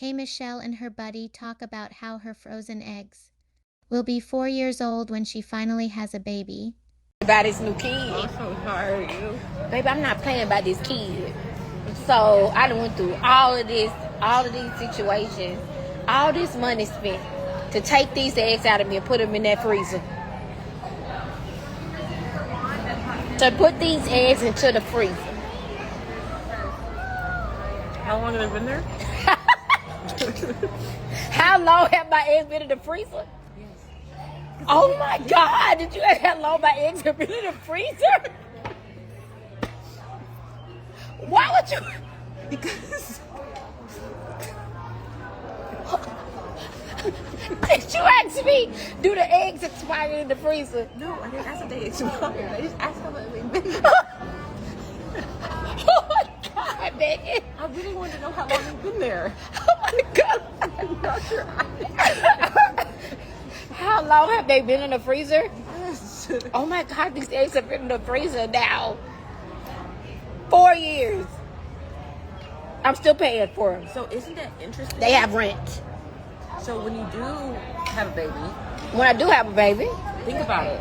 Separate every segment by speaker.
Speaker 1: K.Michelle and her buddy talk about how her frozen eggs will be 4 years old when she finally has a baby.
Speaker 2: About this new kid.
Speaker 3: I'm so tired,
Speaker 2: Baby, I'm not playing about this kid. So I done went through all of these situations, all this money spent to take these eggs out of me and put them in that freezer. To put these eggs into the freezer.
Speaker 3: How long have they been there?
Speaker 2: How long have my eggs been in the freezer? Oh my God! Did you ask how long my eggs have been in the freezer? Why would you?
Speaker 3: Because
Speaker 2: Did you ask me, do the eggs expire in the freezer?
Speaker 3: no, I didn't ask if they expired. I just asked how long they've been there.
Speaker 2: Oh my God, Megan!
Speaker 3: I really wanted to know how long they've been there.
Speaker 2: Oh my God!
Speaker 3: I'm not sure.
Speaker 2: How long have they been in the freezer?
Speaker 3: Yes.
Speaker 2: Oh my God, these eggs have been in the freezer now. 4 years. I'm still paying for them.
Speaker 3: So isn't that interesting?
Speaker 2: They have rent.
Speaker 3: So when you do have a baby,
Speaker 2: When I do have a baby,
Speaker 3: think about it.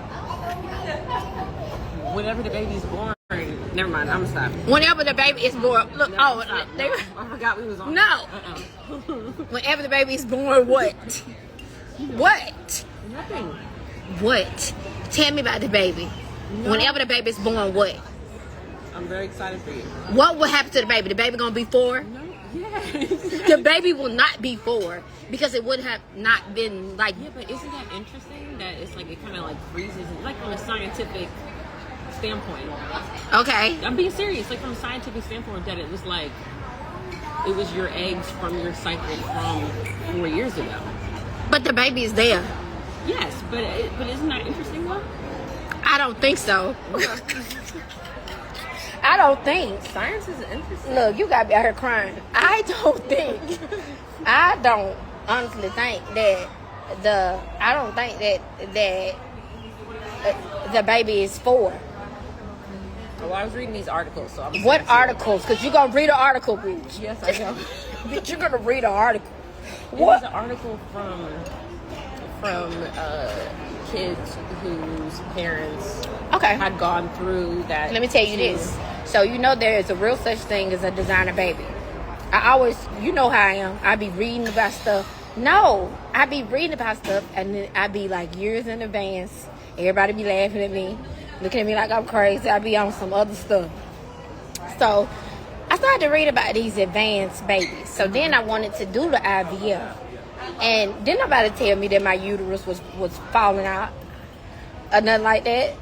Speaker 3: Whenever the baby's born, never mind. I'm gonna stop.
Speaker 2: whenever the baby is born, look,
Speaker 3: No,
Speaker 2: oh,
Speaker 3: stop.
Speaker 2: they,
Speaker 3: I forgot we was on.
Speaker 2: no. Whenever the baby is born, what? What?
Speaker 3: Nothing.
Speaker 2: What? Tell me about the baby.
Speaker 3: No.
Speaker 2: Whenever the baby is born, what?
Speaker 3: I'm very excited for you.
Speaker 2: What will happen to the baby? The baby gonna be 4?
Speaker 3: No. Yes.
Speaker 2: The baby will not be 4 because it would have not been like.
Speaker 3: Yeah, but isn't that interesting that it's like it kind of like freezes, like from a scientific standpoint.
Speaker 2: Okay.
Speaker 3: I'm being serious, like from a scientific standpoint, that it was like it was your eggs from your cycle from 4 years ago.
Speaker 2: But the baby is there.
Speaker 3: Yes, but isn't that interesting though?
Speaker 2: I don't think so. I don't think.
Speaker 3: Science is interesting.
Speaker 2: Look, you got me out here crying. I don't honestly think that the baby is 4.
Speaker 3: Well, I was reading these articles, so I'm.
Speaker 2: What articles? Because you're going to read an article, bitch.
Speaker 3: Yes, I know.
Speaker 2: Bitch, you're going to read an article.
Speaker 3: It
Speaker 2: What?
Speaker 3: was an article from kids whose parents
Speaker 2: Okay.
Speaker 3: had gone through that.
Speaker 2: Let me tell you this. So you know there is a real such thing as a designer baby. I always, you know how I am. I be reading about stuff. No, I be reading about stuff and then I be like years in advance. Everybody be laughing at me, looking at me like I'm crazy. I be on some other stuff. So I started to read about these advanced babies. So then I wanted to do the IVF. And didn't nobody tell me that my uterus was falling out or nothing like that.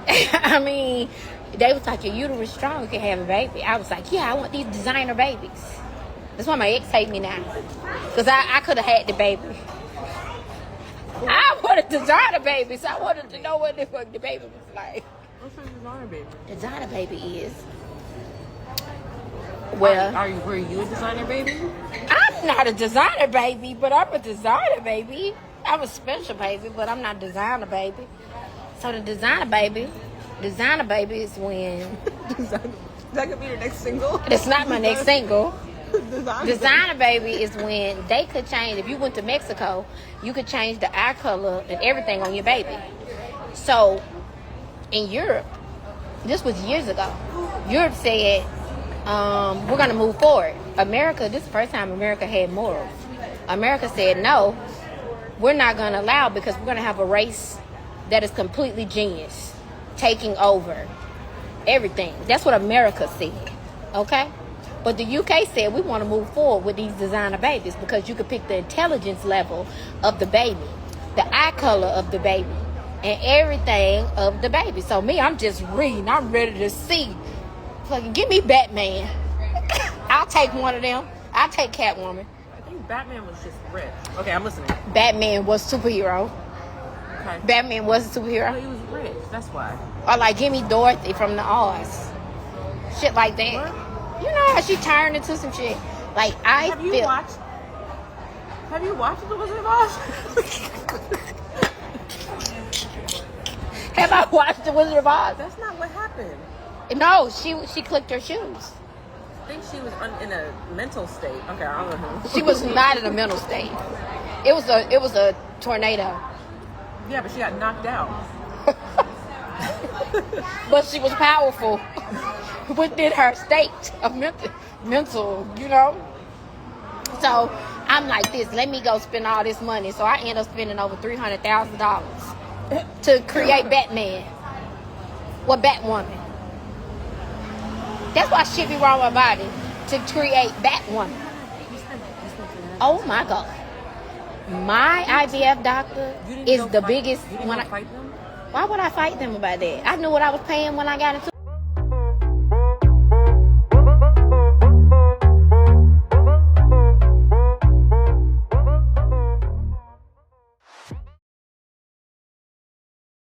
Speaker 2: I mean, they was like, your uterus strong, you can have a baby. I was like, yeah, I want these designer babies. That's why my ex hate me now. Because I could have had the baby. I wanted designer babies. I wanted to know what the fuck the baby was like.
Speaker 3: What's a designer baby?
Speaker 2: Designer baby is... Well,
Speaker 3: Were you a designer baby?
Speaker 2: I'm not a designer baby, but I'm a designer baby. I'm a special baby, but I'm not a designer baby. So the designer baby is when...
Speaker 3: That could be your next single.
Speaker 2: It's not my next single.
Speaker 3: Designer.
Speaker 2: Designer baby is when they could change. If you went to Mexico, you could change the eye color and everything on your baby. So in Europe, this was years ago, Europe said, we're going to move forward. America, this is the first time America had morals. America said, no, we're not going to allow, because we're going to have a race that is completely genius, taking over everything. That's what America said, okay? But the UK said, we want to move forward with these designer babies because you could pick the intelligence level of the baby, the eye color of the baby, and everything of the baby. So me, I'm just reading. I'm ready to see. Fucking give me Batman. I'll take one of them. I'll take Catwoman.
Speaker 3: I think Batman was just rich. Okay, I'm listening.
Speaker 2: Batman was superhero.
Speaker 3: Okay.
Speaker 2: Batman was a
Speaker 3: Oh,
Speaker 2: superhero.
Speaker 3: he was rich. That's why.
Speaker 2: Or like, give me Dorothy from the Oz. Shit like that.
Speaker 3: What?
Speaker 2: You know how she turned into some shit. Like,
Speaker 3: Have you watched The Wizard of Oz?
Speaker 2: Have I watched The Wizard of Oz?
Speaker 3: That's not what happened.
Speaker 2: No, she clicked her shoes.
Speaker 3: think she was in a mental state. Okay, I don't know.
Speaker 2: She was not in a mental state. It was a tornado.
Speaker 3: Yeah, but she got knocked out.
Speaker 2: But she was powerful within her state of mental, you know. So I'm like this. Let me go spend all this money. So I end up spending over $300,000 to create Batman. Well, Batwoman. That's why shit be wrong with my body. To create Batwoman. Oh my God. My IVF doctor is the biggest.
Speaker 3: You didn't fight them?
Speaker 2: Why would I fight them about that? I knew what I was paying when I got into